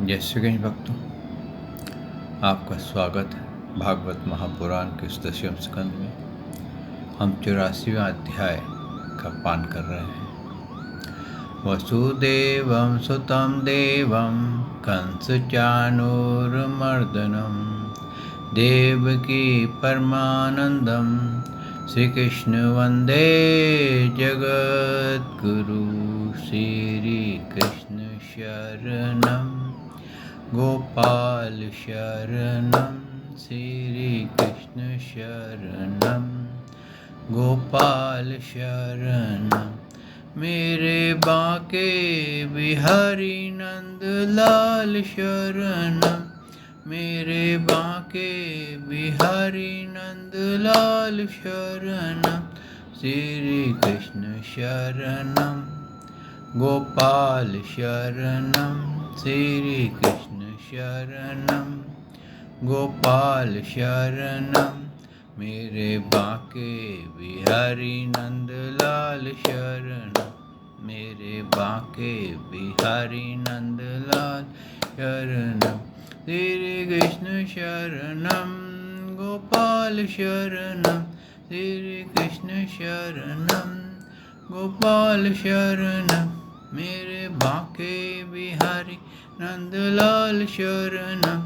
जय श्री गणेश भक्तों, आपका स्वागत है भागवत महापुराण के इस 10वें स्कंद में। हम 84वें अध्याय का पान कर रहे हैं। वसुदेवं सुतं देवं कंसचाणूरमर्दनं देवकी परमानंदं श्री कृष्ण वंदे जगद्गुरु। श्री कृष्ण शरणं गोपाल शरणं श्री कृष्ण शरणं गोपाल शरणं मेरे बांके बिहारी नंद लाल शरणं मेरे बांके बिहारी नंद लाल शरणं श्री कृष्ण शरणं गोपाल शरणं श्री कृष्ण शरणं गोपाल शरणं मेरे बांके बिहारी नंद लाल शरणं मेरे बांके बिहारी नंद लाल शरणं श्री कृष्ण शरणं गोपाल शरणं श्री कृष्ण शरणं गोपाल शरणं मेरे बांके बिहारी नंद लाल शरणं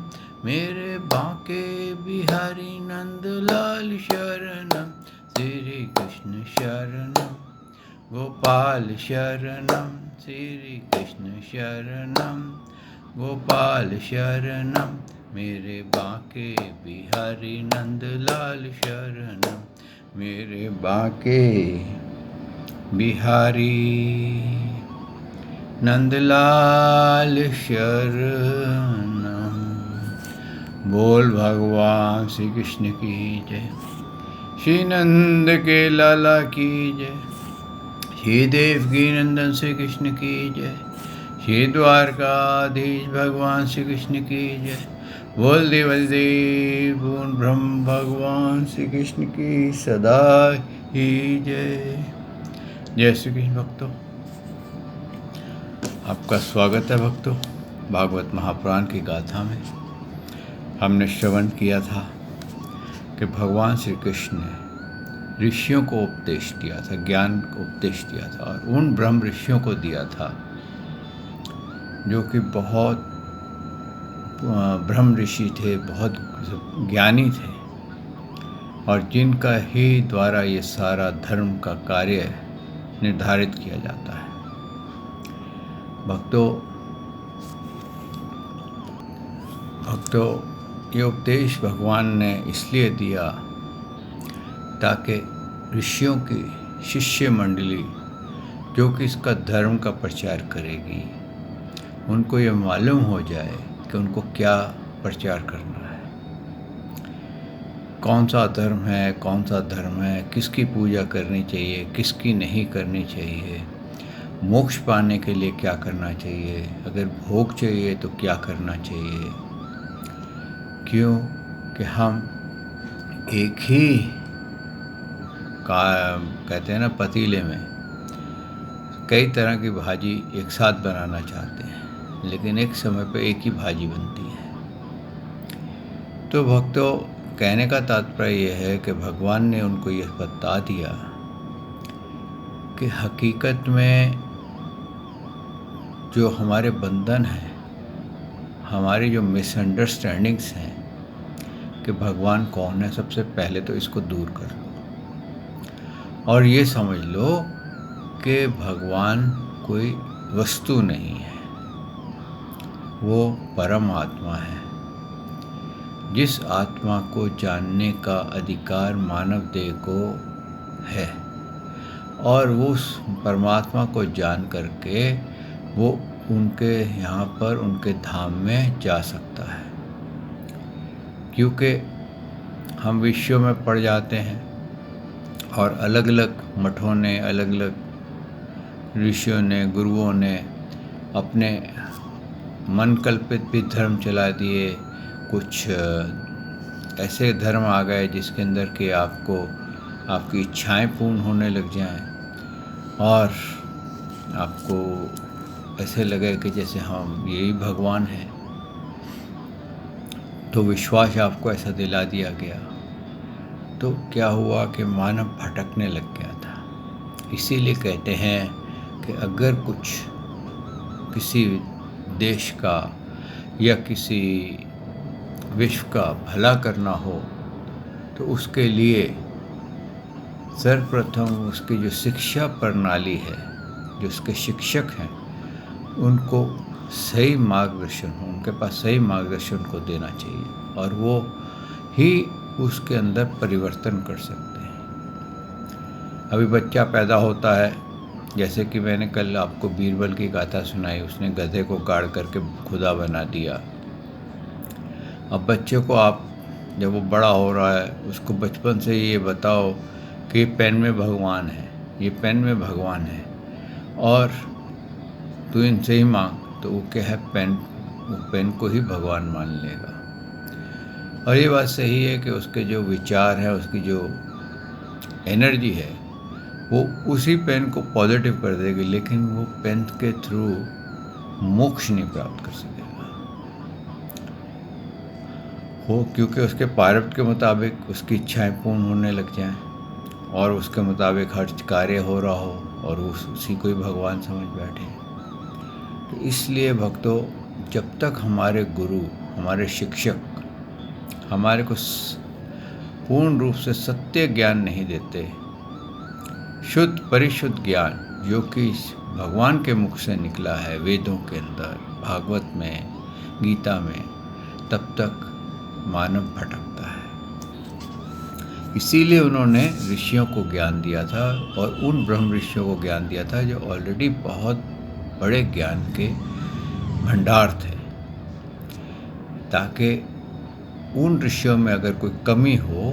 मेरे बांके बिहारी नंद लाल शरणं श्री कृष्ण शरणं गोपाल शरणं श्री कृष्ण शरणं गोपाल शरणं मेरे बांके बिहारी नंद लाल शरणं मेरे बांके बिहारी नंदलाल शरणं। बोल भगवान श्री कृष्ण की जय, श्री नंद के लाला की जय, श्री देवकी नंदन श्री कृष्ण की जय, श्री द्वारकाधीश भगवान श्री कृष्ण की जय। बोल देवदेव पूर्ण ब्रह्म भगवान श्री कृष्ण की सदा ही जय। जय श्री कृष्ण भक्तों, आपका स्वागत है भक्तों भागवत महापुराण की गाथा में। हमने श्रवण किया था कि भगवान श्री कृष्ण ने ऋषियों को उपदेश दिया था, ज्ञान को उपदेश दिया था, और उन ब्रह्म ऋषियों को दिया था जो कि बहुत ब्रह्म ऋषि थे, बहुत ज्ञानी थे, और जिनका ही द्वारा ये सारा धर्म का कार्य निर्धारित किया जाता है। भक्तों ये उपदेश भगवान ने इसलिए दिया ताकि ऋषियों की शिष्य मंडली जो कि इसका धर्म का प्रचार करेगी, उनको ये मालूम हो जाए कि उनको क्या प्रचार करना है, कौन सा धर्म है, किसकी पूजा करनी चाहिए, किसकी नहीं करनी चाहिए, मोक्ष पाने के लिए क्या करना चाहिए, अगर भोग चाहिए तो क्या करना चाहिए। क्यों कि हम एक ही कहते हैं ना, पतीले में कई तरह की भाजी एक साथ बनाना चाहते हैं, लेकिन एक समय पर एक ही भाजी बनती है। तो भक्तों, कहने का तात्पर्य यह है कि भगवान ने उनको यह बता दिया कि हकीकत में जो हमारे बंधन हैं, हमारी जो मिसअंडरस्टैंडिंग्स हैं कि भगवान कौन है, सबसे पहले तो इसको दूर कर लो और ये समझ लो कि भगवान कोई वस्तु नहीं है, वो परम आत्मा है। जिस आत्मा को जानने का अधिकार मानव देह को है, और वो उस परमात्मा को जान करके वो उनके यहाँ पर उनके धाम में जा सकता है। क्योंकि हम विश्व में पड़ जाते हैं और अलग अलग मठों ने, अलग अलग ऋषियों ने, गुरुओं ने अपने मन कल्पित भी धर्म चला दिए। कुछ ऐसे धर्म आ गए जिसके अंदर कि आपको आपकी इच्छाएं पूर्ण होने लग जाएं और आपको ऐसे लगे कि जैसे हम यही भगवान हैं। तो विश्वास आपको ऐसा दिला दिया गया, तो क्या हुआ कि मानव भटकने लग गया था। इसीलिए कहते हैं कि अगर कुछ किसी देश का या किसी विश्व का भला करना हो तो उसके लिए सर्वप्रथम उसकी जो शिक्षा प्रणाली है, जो उसके शिक्षक हैं, उनको सही मार्गदर्शन हो, उनके पास सही मार्गदर्शन को देना चाहिए और वो ही उसके अंदर परिवर्तन कर सकते हैं। अभी बच्चा पैदा होता है, जैसे कि मैंने कल आपको बीरबल की गाथा सुनाई, उसने गधे को गाड़ करके खुदा बना दिया। अब बच्चे को आप जब वो बड़ा हो रहा है उसको बचपन से ये बताओ कि पेन में भगवान है, ये पेन में भगवान है और तू इनसे ही मांग, तो वो क्या है, वो पेन को ही भगवान मान लेगा। और ये बात सही है कि उसके जो विचार है, उसकी जो एनर्जी है, वो उसी पेन को पॉजिटिव कर देगी, लेकिन वो पेन के थ्रू मोक्ष नहीं प्राप्त कर सकेगा हो, क्योंकि उसके प्रारब्ध के मुताबिक उसकी इच्छाएं पूर्ण होने लग जाएं और उसके मुताबिक हर कार्य हो रहा हो और उसी को ही भगवान समझ बैठे। तो इसलिए भक्तों, जब तक हमारे गुरु, हमारे शिक्षक हमारे को पूर्ण रूप से सत्य ज्ञान नहीं देते, शुद्ध परिशुद्ध ज्ञान जो कि भगवान के मुख से निकला है, वेदों के अंदर, भागवत में, गीता में, तब तक मानव भटकता है। इसीलिए उन्होंने ऋषियों को ज्ञान दिया था और उन ब्रह्म ऋषियों को ज्ञान दिया था जो ऑलरेडी बहुत बड़े ज्ञान के भंडार थे, ताकि उन ऋषियों में अगर कोई कमी हो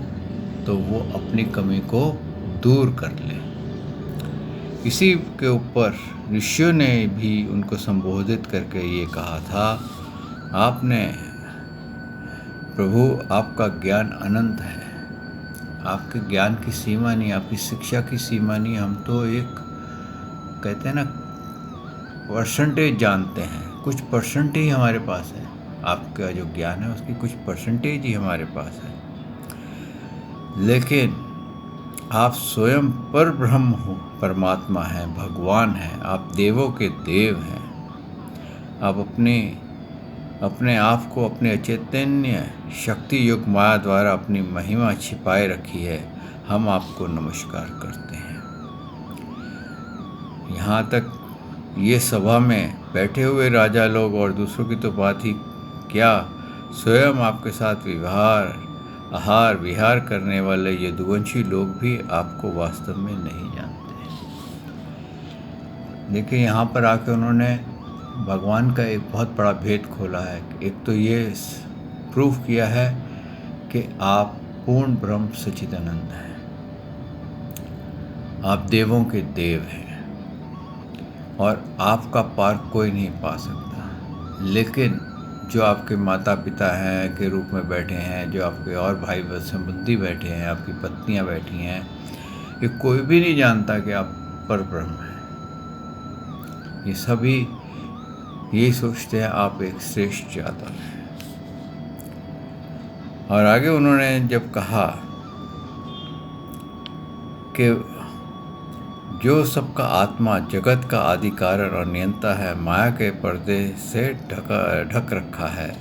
तो वो अपनी कमी को दूर कर ले। इसी के ऊपर ऋषियों ने भी उनको संबोधित करके ये कहा था, आपने प्रभु, आपका ज्ञान अनंत है, आपके ज्ञान की सीमा नहीं, आपकी शिक्षा की सीमा नहीं, हम तो एक कहते हैं ना परसेंटेज जानते हैं, कुछ परसेंट ही हमारे पास है, आपका जो ज्ञान है उसकी कुछ परसेंटेज ही हमारे पास है, लेकिन आप स्वयं पर ब्रह्म हो, परमात्मा हैं, भगवान हैं, आप देवों के देव हैं, आप अपने आप को अपने अचैतन्य शक्ति युग माया द्वारा अपनी महिमा छिपाए रखी है, हम आपको नमस्कार करते हैं। यहाँ तक ये सभा में बैठे हुए राजा लोग और दूसरों की तो बात ही क्या, स्वयं आपके साथ आहार विहार करने वाले यदुवंशी लोग भी आपको वास्तव में नहीं जानते। देखिए, यहाँ पर आके उन्होंने भगवान का एक बहुत बड़ा भेद खोला है। एक तो ये प्रूफ किया है कि आप पूर्ण ब्रह्म सच्चिदानंद हैं, आप देवों के देव हैं और आपका पार कोई नहीं पा सकता। लेकिन जो आपके माता पिता हैं के रूप में बैठे हैं, जो आपके और भाई संबंधी बैठे हैं, आपकी पत्नियां बैठी हैं, ये कोई भी नहीं जानता कि आप पर ब्रह्म हैं। ये सभी यही सोचते हैं आप एक श्रेष्ठ जातक हैं। और आगे उन्होंने जब कहा कि जो सबका आत्मा, जगत का आदि कारण और नियंता है, माया के पर्दे से ढक रखा है,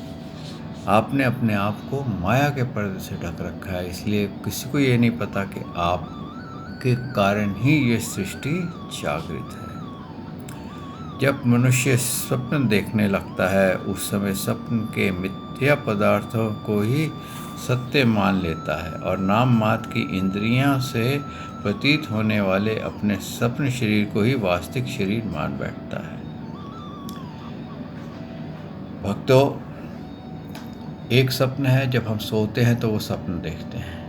आपने अपने आप को माया के पर्दे से ढक रखा है, इसलिए किसी को ये नहीं पता कि आपके कारण ही ये सृष्टि जागृत है। जब मनुष्य स्वप्न देखने लगता है, उस समय स्वप्न के मिथ्या पदार्थों को ही सत्य मान लेता है और नाम मात्र की इंद्रियां से प्रतीत होने वाले अपने स्वप्न शरीर को ही वास्तविक शरीर मान बैठता है। भक्तों, एक सपना है जब हम सोते हैं तो वो सपन देखते हैं,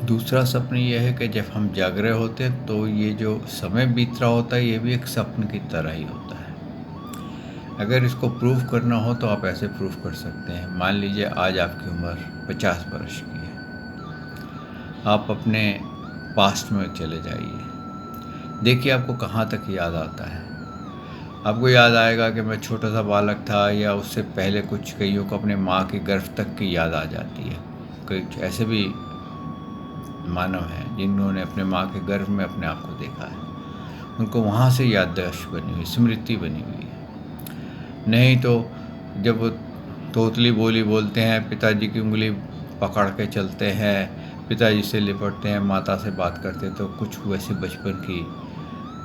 दूसरा सपन ये है कि जब हम जाग रहे होते हैं तो ये जो समय बीत रहा होता है ये भी एक सपन की तरह ही होता है। अगर इसको प्रूव करना हो तो आप ऐसे प्रूव कर सकते हैं। मान लीजिए आज आपकी उम्र 50 वर्ष की है, आप अपने पास्ट में चले जाइए, देखिए आपको कहाँ तक याद आता है। आपको याद आएगा कि मैं छोटा सा बालक था, या उससे पहले कुछ कईयों को अपने माँ के गर्भ तक की याद आ जाती है। कुछ ऐसे भी मानव हैं जिन्होंने अपने माँ के गर्भ में अपने आप को देखा है, उनको वहाँ से याददाश्त बनी हुई, स्मृति बनी हुई है। नहीं तो जब वो तोतली बोली बोलते हैं, पिताजी की उंगली पकड़ के चलते हैं, पिताजी से लिपटते हैं, माता से बात करते हैं, तो कुछ वैसे बचपन की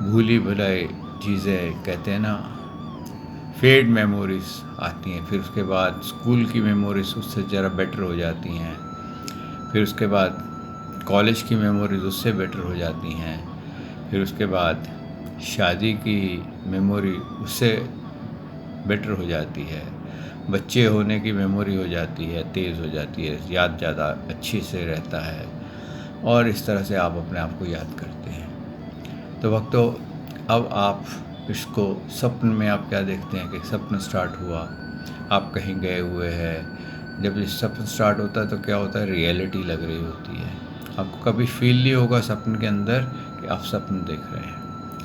भूली भुलाई चीज़ें, कहते हैं ना, फेड मेमोरीज आती हैं। फिर उसके बाद स्कूल की मेमोरीज उससे ज़रा बेटर हो जाती हैं। फिर उसके बाद कॉलेज की मेमोरीज उससे बेटर हो जाती हैं। फिर उसके बाद शादी की मेमोरी उससे बेटर हो जाती है। बच्चे होने की मेमोरी हो जाती है, तेज़ हो जाती है, याद ज़्यादा अच्छे से रहता है, और इस तरह से आप अपने आप को याद करते हैं। तो वक्तों, अब आप इसको सपन में आप क्या देखते हैं कि सपन स्टार्ट हुआ, आप कहीं गए हुए हैं। जब ये सपन स्टार्ट होता है तो क्या होता है, रियलिटी लग रही होती है। आपको कभी फील नहीं होगा सपन के अंदर कि आप सपन देख रहे हैं,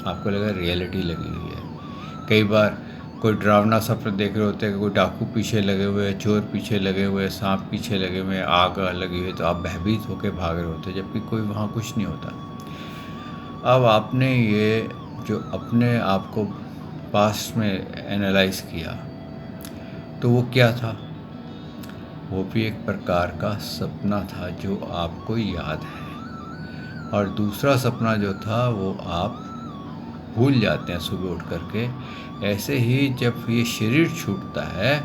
आपको लगा रियलिटी लगी हुई है। कई बार कोई डरावना सपन देख रहे होते हैं कि कोई डाकू पीछे लगे हुए हैं, चोर पीछे लगे हुए हैं, सांप पीछे लगे हुए हैं, आग लगी हुई है, तो आप भयभीत होकर भाग रहे होते हैं, जबकि कोई वहाँ कुछ नहीं होता। अब आपने ये जो अपने आप को पास्ट में एनालाइज किया, तो वो क्या था, वो भी एक प्रकार का सपना था जो आपको याद है, और दूसरा सपना जो था वो आप भूल जाते हैं सुबह उठ करके। ऐसे ही जब ये शरीर छूटता है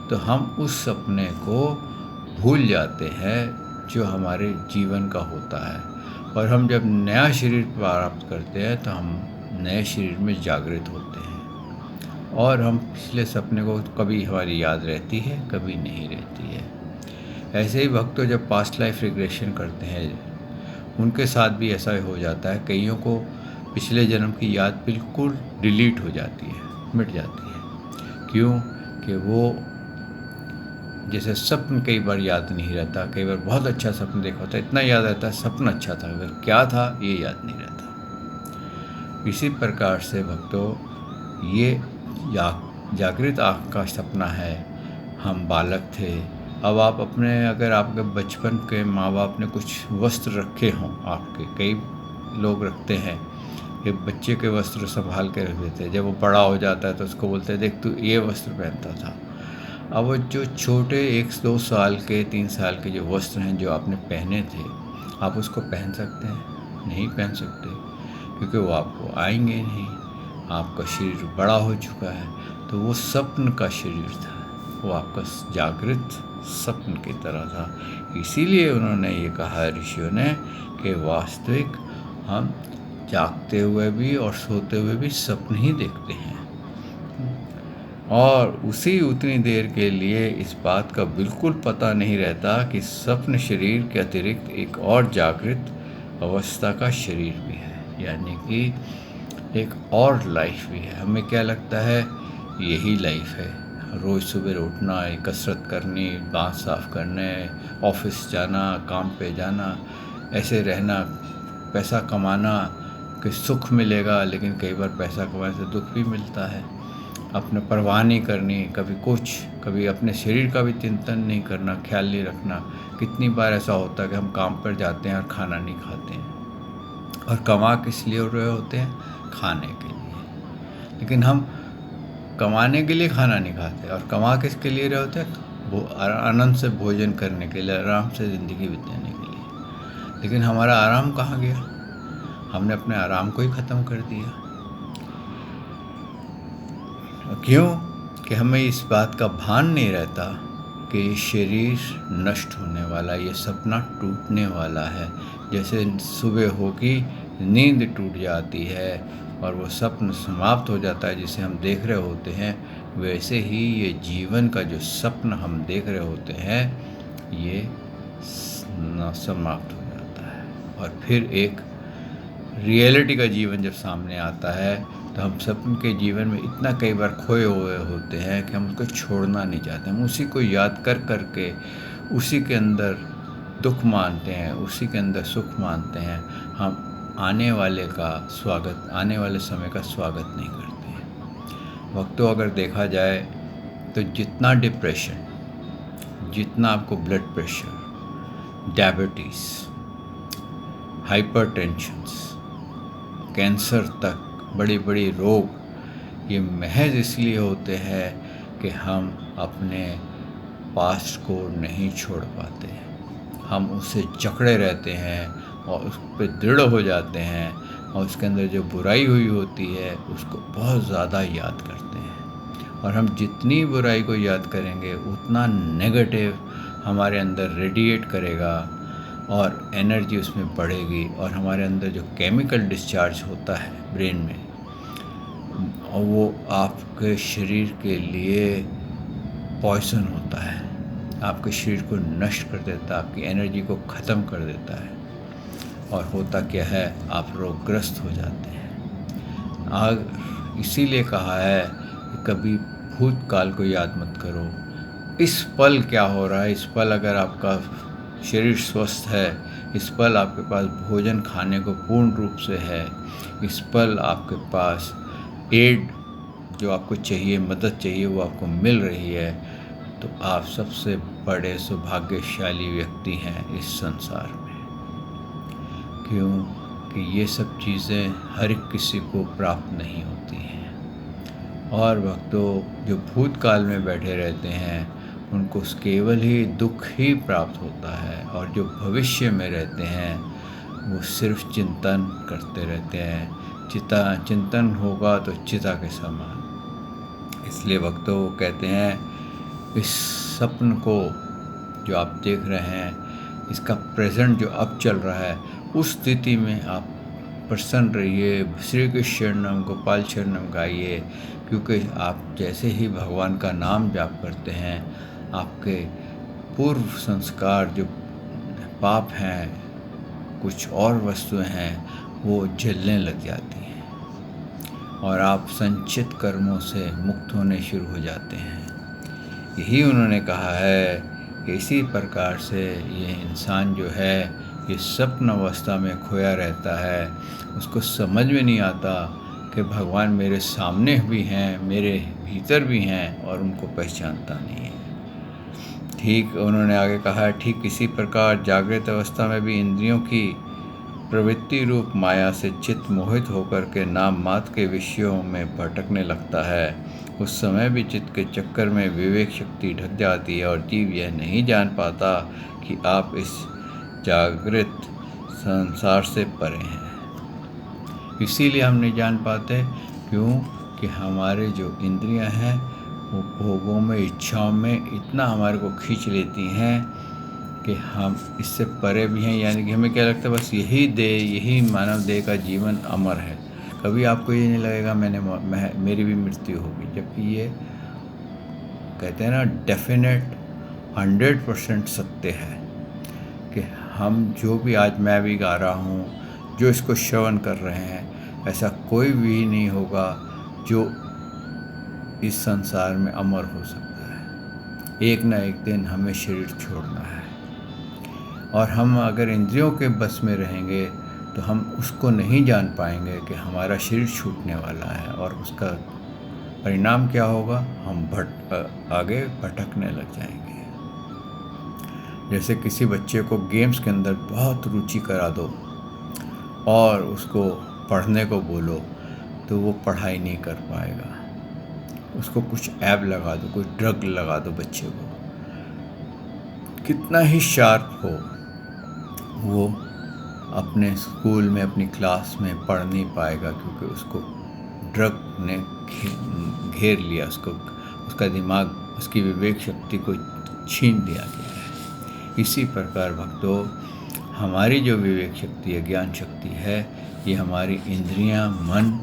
तो हम उस सपने को भूल जाते हैं जो हमारे जीवन का होता है, और हम जब नया शरीर प्राप्त करते हैं तो हम नए शरीर में जागृत होते हैं, और हम पिछले सपने को कभी हमारी याद रहती है, कभी नहीं रहती है। ऐसे ही भक्तों जब पास्ट लाइफ रिग्रेशन करते हैं, उनके साथ भी ऐसा हो जाता है। कईयों को पिछले जन्म की याद बिल्कुल डिलीट हो जाती है, मिट जाती है। क्यों? कि वो जैसे सपन कई बार याद नहीं रहता, कई बार बहुत अच्छा सपन देखा होता है, इतना याद रहता है सपना अच्छा था, अगर क्या था ये याद नहीं रहता। इसी प्रकार से भक्तों, ये जागृत आँख का सपना है। हम बालक थे, अब आप अपने, अगर आपके बचपन के माँ बाप ने कुछ वस्त्र रखे हों, आपके कई लोग रखते हैं कि बच्चे के वस्त्र संभाल के रख देते हैं, जब वो बड़ा हो जाता है तो उसको बोलते हैं देख तू ये वस्त्र पहनता था। अब वो जो छोटे 1-2 साल के, 3 साल के जो वस्त्र हैं जो आपने पहने थे, आप उसको पहन सकते हैं? नहीं पहन सकते, क्योंकि वो आपको आएंगे नहीं। आपका शरीर बड़ा हो चुका है, तो वो स्वप्न का शरीर था, वो आपका जागृत स्वप्न की तरह था। इसीलिए उन्होंने ये कहा, ऋषियों ने, कि वास्तविक हम जागते हुए भी और सोते हुए भी स्वप्न ही देखते हैं, और उसी उतनी देर के लिए इस बात का बिल्कुल पता नहीं रहता कि स्वप्न शरीर के अतिरिक्त एक और जागृत अवस्था का शरीर भी है, यानी कि एक और लाइफ भी है। हमें क्या लगता है यही लाइफ है, रोज़ सुबह उठना, कसरत करनी, दांत साफ करने, ऑफिस जाना, काम पे जाना, ऐसे रहना, पैसा कमाना कि सुख मिलेगा, लेकिन कई बार पैसा कमाने से दुख भी मिलता है। अपने परवाह नहीं करनी, कभी कुछ, कभी अपने शरीर का भी चिंतन नहीं करना, ख्याल नहीं रखना। कितनी बार ऐसा होता है कि हम काम पर जाते हैं और खाना नहीं खाते हैं, और कमा किस लिए रहे होते हैं? खाने के लिए। लेकिन हम कमाने के लिए खाना नहीं खाते, और कमा किसके लिए रहे होते हैं? वो आनंद से भोजन करने के लिए, आराम से ज़िंदगी बिताने के लिए। लेकिन हमारा आराम कहाँ गया? हमने अपने आराम को ही ख़त्म कर दिया। क्यों? कि हमें इस बात का भान नहीं रहता कि ये शरीर नष्ट होने वाला, ये सपना टूटने वाला है। जैसे सुबह होगी नींद टूट जाती है और वो सपन समाप्त हो जाता है जिसे हम देख रहे होते हैं, वैसे ही ये जीवन का जो सपन हम देख रहे होते हैं ये समाप्त हो जाता है, और फिर एक रियलिटी का जीवन जब सामने आता है तो हम सपन के जीवन में इतना कई बार खोए हुए होते हैं कि हम उसको छोड़ना नहीं चाहते। हम उसी को याद कर कर के उसी के अंदर दुख मानते हैं, उसी के अंदर सुख मानते हैं। हम आने वाले समय का स्वागत नहीं करते हैं। वक्तों अगर देखा जाए तो जितना डिप्रेशन, जितना आपको ब्लड प्रेशर, डायबिटीज़, हाइपरटेंशन्स, कैंसर तक बड़े बड़े रोग, ये महज इसलिए होते हैं कि हम अपने पास्ट को नहीं छोड़ पाते। हम उससे जकड़े रहते हैं और उस पर दृढ़ हो जाते हैं और उसके अंदर जो बुराई हुई होती है उसको बहुत ज़्यादा याद करते हैं। और हम जितनी बुराई को याद करेंगे उतना नेगेटिव हमारे अंदर रेडिएट करेगा और एनर्जी उसमें बढ़ेगी और हमारे अंदर जो केमिकल डिस्चार्ज होता है ब्रेन में, और वो आपके शरीर के लिए पॉइजन होता है, आपके शरीर को नष्ट कर देता है, आपकी एनर्जी को ख़त्म कर देता है। और होता क्या है, आप रोगग्रस्त हो जाते हैं। आग इसीलिए कहा है कि कभी भूतकाल को याद मत करो, इस पल क्या हो रहा है। इस पल अगर आपका शरीर स्वस्थ है, इस पल आपके पास भोजन खाने को पूर्ण रूप से है, इस पल आपके पास एड जो आपको चाहिए, मदद चाहिए, वो आपको मिल रही है, तो आप सबसे बड़े सौभाग्यशाली व्यक्ति हैं इस संसार में। क्यों कि ये सब चीज़ें हर किसी को प्राप्त नहीं होती हैं। और भक्तों जो भूतकाल में बैठे रहते हैं उनको केवल ही दुख ही प्राप्त होता है, और जो भविष्य में रहते हैं वो सिर्फ चिंतन करते रहते हैं। चिंतन होगा तो चिता के समान। इसलिए भक्तों वो कहते हैं इस सपन को जो आप देख रहे हैं, इसका प्रेजेंट जो अब चल रहा है, उस स्थिति में आप प्रसन्न रहिए, श्री कृष्ण शरणम गोपाल शरणम गाइए। क्योंकि आप जैसे ही भगवान का नाम जाप करते हैं, आपके पूर्व संस्कार जो पाप हैं, कुछ और वस्तुएं हैं, वो जलने लग जाती हैं और आप संचित कर्मों से मुक्त होने शुरू हो जाते हैं। यही उन्होंने कहा है कि इसी प्रकार से ये इंसान जो है ये स्वप्न अवस्था में खोया रहता है, उसको समझ में नहीं आता कि भगवान मेरे सामने भी हैं, मेरे भीतर भी हैं, और उनको पहचानता नहीं है। ठीक उन्होंने आगे कहा है, ठीक इसी प्रकार जागृत अवस्था में भी इंद्रियों की प्रवृत्ति रूप माया से चित्त मोहित होकर के नाम मात्र के विषयों में भटकने लगता है। उस समय भी चित्त के चक्कर में विवेक शक्ति ढक जाती है और जीव यह नहीं जान पाता कि आप इस जागृत संसार से परे हैं। इसीलिए हम नहीं जान पाते, क्यों कि हमारे जो इंद्रियां हैं वो भोगों में, इच्छाओं में इतना हमारे को खींच लेती हैं कि हम इससे परे भी हैं। यानी कि हमें क्या लगता है, बस यही मानव देह का जीवन अमर है। कभी आपको ये नहीं लगेगा मेरी भी मृत्यु होगी, जबकि ये कहते हैं ना डेफिनेट 100% सत्य है कि हम जो भी आज मैं भी गा रहा हूँ, जो इसको श्रवण कर रहे हैं, ऐसा कोई भी नहीं होगा जो इस संसार में अमर हो सकता है। एक ना एक दिन हमें शरीर छोड़ना है, और हम अगर इंद्रियों के बस में रहेंगे तो हम उसको नहीं जान पाएंगे कि हमारा शरीर छूटने वाला है, और उसका परिणाम क्या होगा, हम आगे भटकने लग जाएंगे। जैसे किसी बच्चे को गेम्स के अंदर बहुत रुचि करा दो और उसको पढ़ने को बोलो तो वो पढ़ाई नहीं कर पाएगा। उसको कुछ ऐप लगा दो, कोई ड्रग लगा दो बच्चे को, कितना ही शार्प हो, वो अपने स्कूल में, अपनी क्लास में पढ़ नहीं पाएगा, क्योंकि उसको ड्रग ने घेर लिया, उसका दिमाग, उसकी विवेक शक्ति को छीन लिया गया है। इसी प्रकार भक्तों, हमारी जो विवेक शक्ति है, ज्ञान शक्ति है, ये हमारी इंद्रियां, मन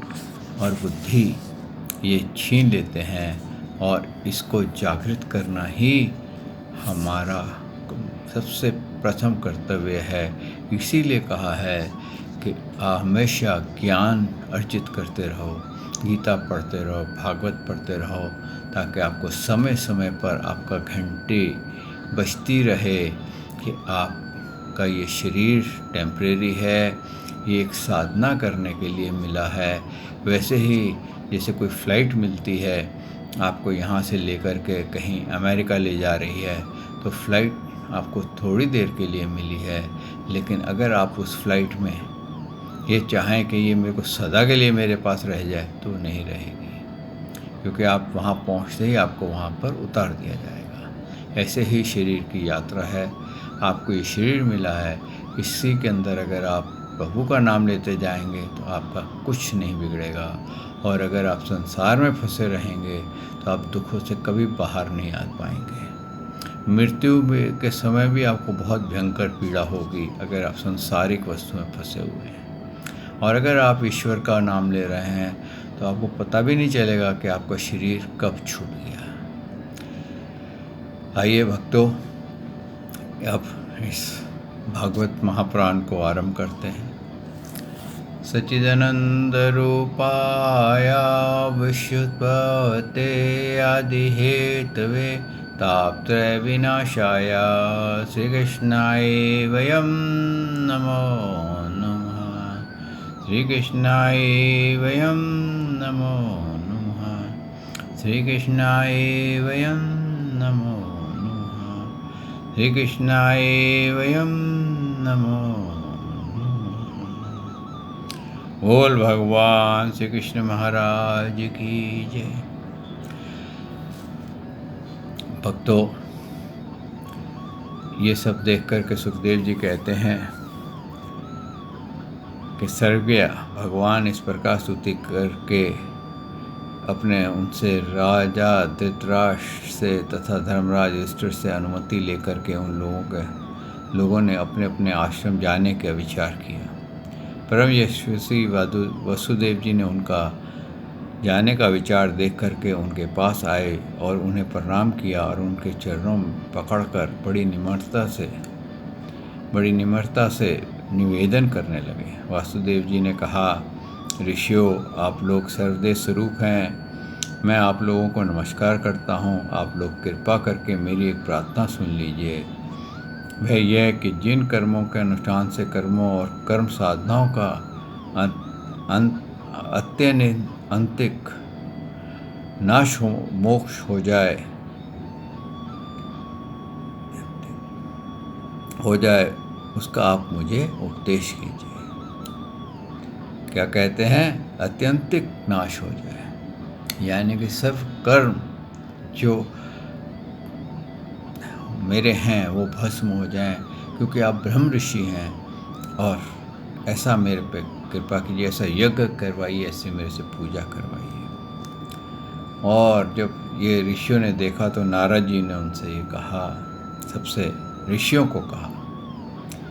और बुद्धि ये छीन लेते हैं, और इसको जागृत करना ही हमारा सबसे प्रथम कर्तव्य है। इसीलिए कहा है कि हमेशा ज्ञान अर्जित करते रहो, गीता पढ़ते रहो, भागवत पढ़ते रहो, ताकि आपको समय समय पर आपका घंटी बजती रहे कि आपका ये शरीर टेम्परेरी है, ये एक साधना करने के लिए मिला है। वैसे ही जैसे कोई फ़्लाइट मिलती है आपको यहाँ से लेकर के कहीं अमेरिका ले जा रही है, तो फ़्लाइट आपको थोड़ी देर के लिए मिली है, लेकिन अगर आप उस फ़्लाइट में ये चाहें कि ये मेरे को सदा के लिए मेरे पास रह जाए तो नहीं रहेगी, क्योंकि आप वहाँ पहुँचते ही आपको वहाँ पर उतार दिया जाएगा। ऐसे ही शरीर की यात्रा है। आपको ये शरीर मिला है, इसी के अंदर अगर आप प्रभु का नाम लेते जाएंगे तो आपका कुछ नहीं बिगड़ेगा, और अगर आप संसार में फंसे रहेंगे तो आप दुखों से कभी बाहर नहीं आ पाएंगे। मृत्यु के समय भी आपको बहुत भयंकर पीड़ा होगी अगर आप सांसारिक वस्तु में फंसे हुए हैं, और अगर आप ईश्वर का नाम ले रहे हैं तो आपको पता भी नहीं चलेगा कि आपका शरीर कब छूट गया। आइए भक्तों, अब इस भागवत महापुराण को आरंभ करते हैं। सच्चिदानंद रूपाय विश्वोत्पत्ते आदि हेतवे तापत्रय विनाशाय श्रीकृष्णाय वयं नमो नमः। श्रीकृष्णाय वयं नमो नमः। श्रीकृष्णाय वयं नमो नमः। श्रीकृष्णाय वयं नमो। बोल भगवान श्री कृष्ण महाराज की जय। भक्तों, ये सब देख कर के सुखदेव जी कहते हैं कि सर्वज्ञ भगवान इस प्रकार स्तुति करके अपने उनसे राजा धृतराष्ट्र से तथा धर्मराज युधिष्ठिर से अनुमति लेकर के उन लोगों ने अपने अपने आश्रम जाने का विचार किया। परम यशस्वी वसुदेव जी ने उनका जाने का विचार देख करके उनके पास आए और उन्हें प्रणाम किया और उनके चरणों में पकड़कर बड़ी निम्रता से निवेदन करने लगे। वासुदेव जी ने कहा, ऋषियों, आप लोग सर्वदेव स्वरूप हैं। मैं आप लोगों को नमस्कार करता हूँ। आप लोग कृपा करके मेरी एक प्रार्थना सुन लीजिए। वह यह कि जिन कर्मों के अनुष्ठान से कर्मों और कर्म साधनाओं का अत्यंतिक नाश हो, मोक्ष हो जाए उसका आप मुझे उपदेश कीजिए। क्या कहते हैं? अत्यंतिक नाश हो जाए, यानी कि सब कर्म जो मेरे हैं वो भस्म हो जाएं, क्योंकि आप ब्रह्म ऋषि हैं, और ऐसा मेरे पे कृपा कीजिए, ऐसा यज्ञ करवाइए, ऐसे मेरे से पूजा करवाइए। और जब ये ऋषियों ने देखा तो नारद जी ने उनसे ये कहा, सबसे ऋषियों को कहा,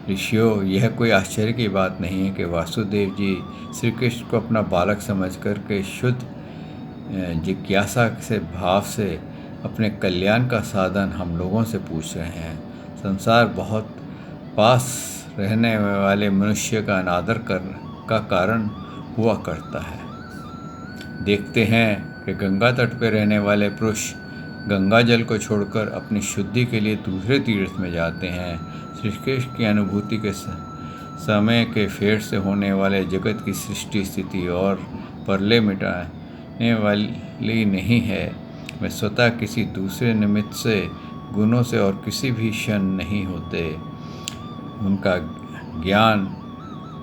ऋषियों, यह कोई आश्चर्य की बात नहीं है कि वासुदेव जी श्री कृष्ण को अपना बालक समझ कर के शुद्ध जिज्ञासा से भाव से अपने कल्याण का साधन हम लोगों से पूछ रहे हैं। संसार बहुत पास रहने वाले मनुष्य का अनादर का कारण हुआ करता है। देखते हैं कि गंगा तट पर रहने वाले पुरुष गंगा जल को छोड़कर अपनी शुद्धि के लिए दूसरे तीर्थ में जाते हैं। श्री कृष्ण की अनुभूति के समय के फेर से होने वाले जगत की सृष्टि स्थिति और प्रलय मिटाने वाली नहीं है। वे स्वतः किसी दूसरे निमित्त से, गुणों से और किसी भी क्षण नहीं होते। उनका ज्ञान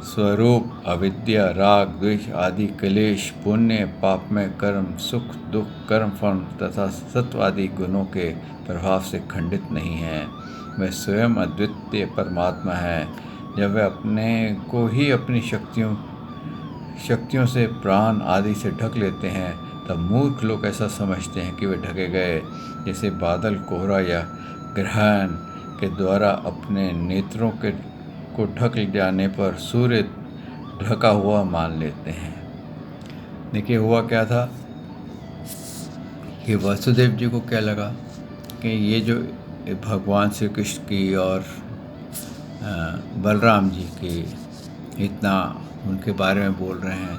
स्वरूप अविद्या, राग, द्वेष आदि क्लेश, पुण्य पापमय कर्म, सुख दुख, कर्म फल तथा सत्व आदि गुणों के प्रभाव से खंडित नहीं है। वह स्वयं अद्वितीय परमात्मा है। जब वे अपने को ही अपनी शक्तियों से प्राण आदि से ढक लेते हैं, तब मूर्ख लोग ऐसा समझते हैं कि वे ढके गए, जैसे बादल, कोहरा या ग्रहण के द्वारा अपने नेत्रों को ढक जाने पर सूर्य ढका हुआ मान लेते हैं। देखिए हुआ क्या था कि वासुदेव जी को क्या लगा कि ये जो भगवान श्री कृष्ण की और बलराम जी की इतना उनके बारे में बोल रहे हैं,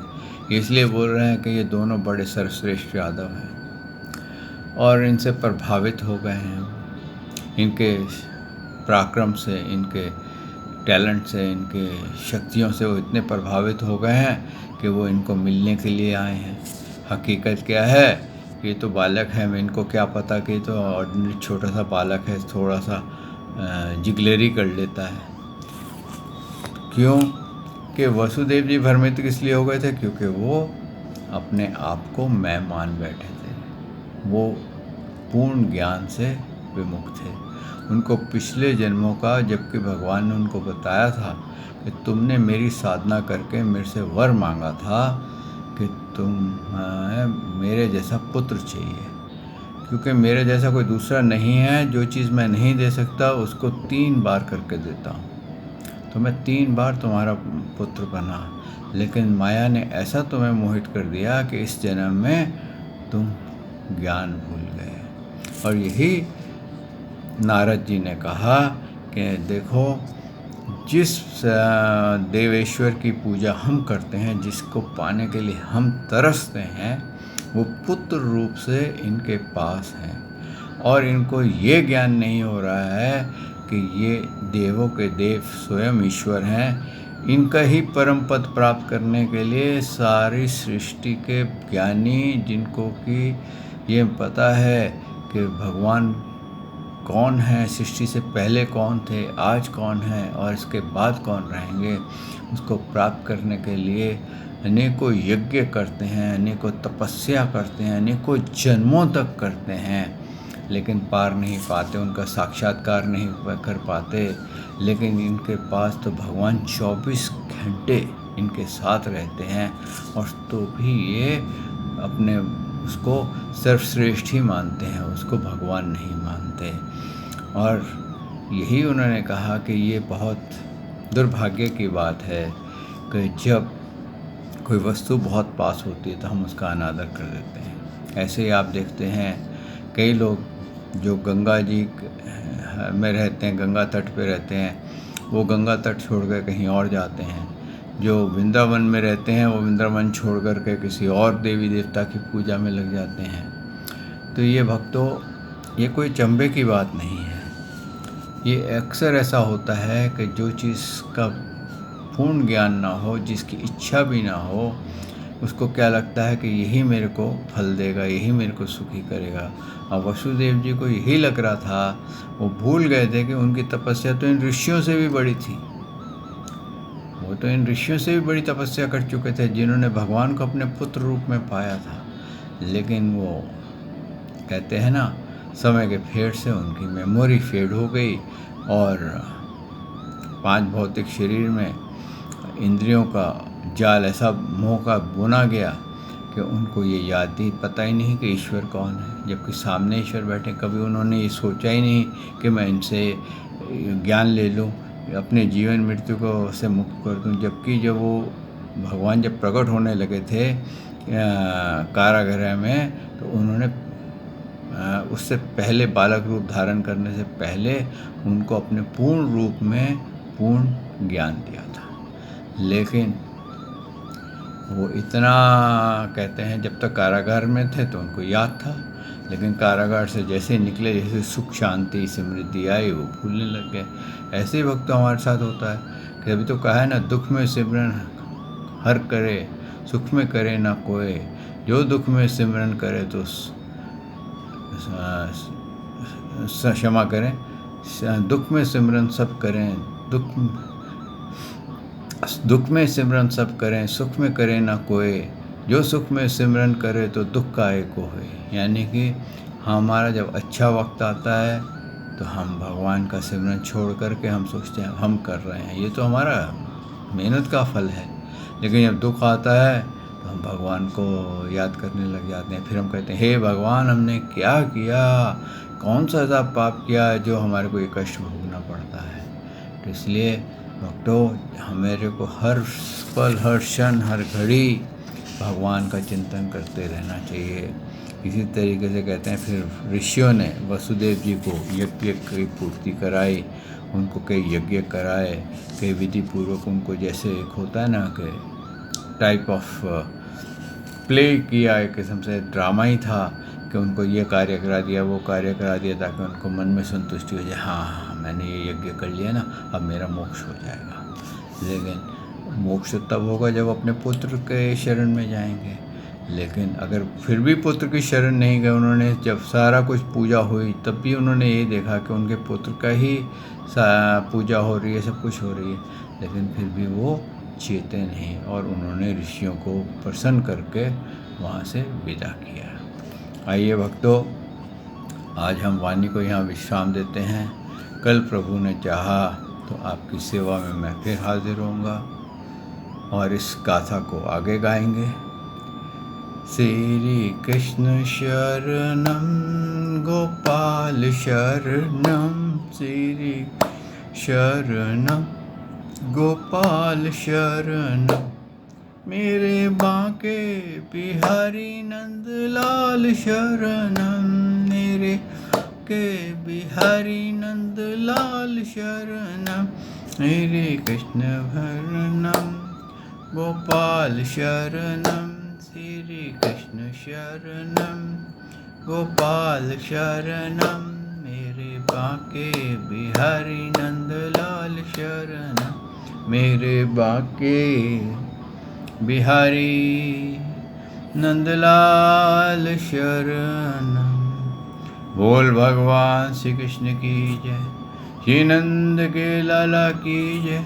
इसलिए बोल रहे हैं कि ये दोनों बड़े सर्वश्रेष्ठ यादव हैं और इनसे प्रभावित हो गए हैं। इनके पराक्रम से, इनके टैलेंट से, इनके शक्तियों से वो इतने प्रभावित हो गए हैं कि वो इनको मिलने के लिए आए हैं। हकीकत क्या है, ये तो बालक है, मैं इनको क्या पता कि ये तो ऑर्डिनरी छोटा सा बालक है, थोड़ा सा जिगलेरी कर लेता है। क्यों कि वसुदेव जी भ्रमित किस लिए हो गए थे? क्योंकि वो अपने आप को मैं मान बैठे थे। वो पूर्ण ज्ञान से विमुख थे। उनको पिछले जन्मों का, जबकि भगवान ने उनको बताया था कि तुमने मेरी साधना करके मेरे से वर मांगा था कि तुम मेरे जैसा पुत्र चाहिए, क्योंकि मेरे जैसा कोई दूसरा नहीं है। जो चीज़ मैं नहीं दे सकता उसको 3 बार करके देता हूँ। तो मैं 3 बार तुम्हारा पुत्र बना, लेकिन माया ने ऐसा तुम्हें मोहित कर दिया कि इस जन्म में तुम ज्ञान भूल गए। और यही नारद जी ने कहा कि देखो, जिस देवेश्वर की पूजा हम करते हैं, जिसको पाने के लिए हम तरसते हैं, वो पुत्र रूप से इनके पास हैं। और इनको ये ज्ञान नहीं हो रहा है कि ये देवों के देव स्वयं ईश्वर हैं। इनका ही परम पद प्राप्त करने के लिए सारी सृष्टि के ज्ञानी, जिनको कि ये पता है कि भगवान कौन है, सृष्टि से पहले कौन थे, आज कौन है और इसके बाद कौन रहेंगे, उसको प्राप्त करने के लिए अनेकों यज्ञ करते हैं, अनेकों तपस्या करते हैं, अनेकों जन्मों तक करते हैं, लेकिन पार नहीं पाते, उनका साक्षात्कार नहीं कर पाते। लेकिन इनके पास तो भगवान 24 घंटे इनके साथ रहते हैं, और तो भी ये अपने उसको सर्वश्रेष्ठ ही मानते हैं, उसको भगवान नहीं मानते। और यही उन्होंने कहा कि ये बहुत दुर्भाग्य की बात है कि जब कोई वस्तु बहुत पास होती है तो हम उसका अनादर कर देते हैं। ऐसे ही आप देखते हैं कई लोग जो गंगा जी में रहते हैं, गंगा तट पे रहते हैं, वो गंगा तट छोड़ कर कहीं और जाते हैं। जो वृंदावन में रहते हैं वो वृंदावन छोड़ कर के किसी और देवी देवता की पूजा में लग जाते हैं। तो ये भक्तों, ये कोई चंबे की बात नहीं है। ये अक्सर ऐसा होता है कि जो चीज़ का पूर्ण ज्ञान ना हो, जिसकी इच्छा भी ना हो, उसको क्या लगता है कि यही मेरे को फल देगा, यही मेरे को सुखी करेगा। और वसुदेव जी को यही लग रहा था, वो भूल गए थे कि उनकी तपस्या तो इन ऋषियों से भी बड़ी थी। वो तो इन ऋषियों से भी बड़ी तपस्या कर चुके थे, जिन्होंने भगवान को अपने पुत्र रूप में पाया था। लेकिन वो कहते हैं ना, समय के फेड से उनकी मेमोरी फेड हो गई, और 5 भौतिक शरीर में इंद्रियों का जाल ऐसा मोह का बुना गया कि उनको ये याद ही पता ही नहीं कि ईश्वर कौन है, जबकि सामने ईश्वर बैठे। कभी उन्होंने ये सोचा ही नहीं कि मैं इनसे ज्ञान ले लूँ, अपने जीवन मृत्यु को से मुक्त कर दूँ। जबकि जब वो भगवान जब प्रकट होने लगे थे कारागृह में, तो उन्होंने उससे पहले बालक रूप धारण करने से पहले उनको अपने पूर्ण रूप में पूर्ण ज्ञान दिया था। लेकिन वो इतना, कहते हैं, जब तक कारागार में थे तो उनको याद था, लेकिन कारागार से जैसे निकले, जैसे सुख शांति समृद्धि आई, वो भूलने लग गए। ऐसे ही वक्त हमारे साथ होता है कि अभी तो कहा है ना, दुख में सिमरन हर करे, सुख में करे ना कोई, जो दुख में सिमरन करे तो क्षमा करें, दुख में सिमरन सब करें, दुख में सिमरन सब करें, सुख में करे ना कोई, जो सुख में सिमरन करे तो दुख का एक होए। यानी कि हमारा जब अच्छा वक्त आता है तो हम भगवान का सिमरन छोड़ करके हम सोचते हैं हम कर रहे हैं, ये तो हमारा मेहनत का फल है। लेकिन जब दुख आता है तो हम भगवान को याद करने लग जाते हैं। फिर हम कहते हैं, हे भगवान, हमने क्या किया, कौन सा ऐसा पाप किया है जो हमारे को ये कष्ट भोगना पड़ता है। तो इसलिए भक्तों, हमारे को हर पल, हर क्षण, हर घड़ी भगवान का चिंतन करते रहना चाहिए। इसी तरीके से कहते हैं, फिर ऋषियों ने वसुदेव जी को यज्ञ की पूर्ति कराई, उनको कई यज्ञ कराए, कई विधि पूर्वक उनको, जैसे एक होता है ना कि टाइप ऑफ प्ले किया, एक किस्म से ड्रामा ही था कि उनको ये कार्य करा दिया, वो कार्य करा दिया, ताकि उनको मन में संतुष्टि हो जाए, हाँ मैंने ये यज्ञ कर लिया ना, अब मेरा मोक्ष हो जाएगा। लेकिन मोक्ष तब होगा जब अपने पुत्र के शरण में जाएंगे। लेकिन अगर फिर भी पुत्र की शरण नहीं गए, उन्होंने जब सारा कुछ पूजा हुई तब भी उन्होंने ये देखा कि उनके पुत्र का ही पूजा हो रही है, सब कुछ हो रही है, लेकिन फिर भी वो चेते नहीं और उन्होंने ऋषियों को प्रसन्न करके वहाँ से विदा किया। आइए भक्तों, आज हम वाणी को यहाँ विश्राम देते हैं। कल प्रभु ने चाहा तो आपकी सेवा में मैं फिर हाजिर होऊंगा और इस गाथा को आगे गाएंगे। श्री कृष्ण शरणम गोपाल शरणम, श्री शरणम गोपाल शरणम, मेरे बांके बिहारी नंद लाल शरणम, मेरे के बिहारी नंद लाल शरणम, मेरे कृष्ण शरणम गोपाल शरणम, श्री कृष्ण शरणम गोपाल शरणम, मेरे बांके बिहारी नंद लाल शरणम, मेरे बांके बिहारी नंदलाल शरणम। बोल भगवान श्री कृष्ण की जय, श्री नंद के लाला की जय,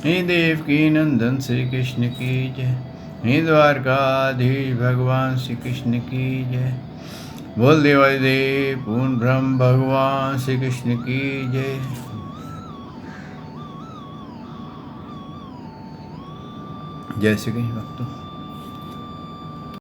हे देव की नंदन श्री कृष्ण की जय, हे द्वारकाधीश भगवान श्री कृष्ण की जय। बोल देवादिदेव पूर्ण ब्रह्म भगवान श्री कृष्ण की जय। जय श्री कृष्ण भक्तों।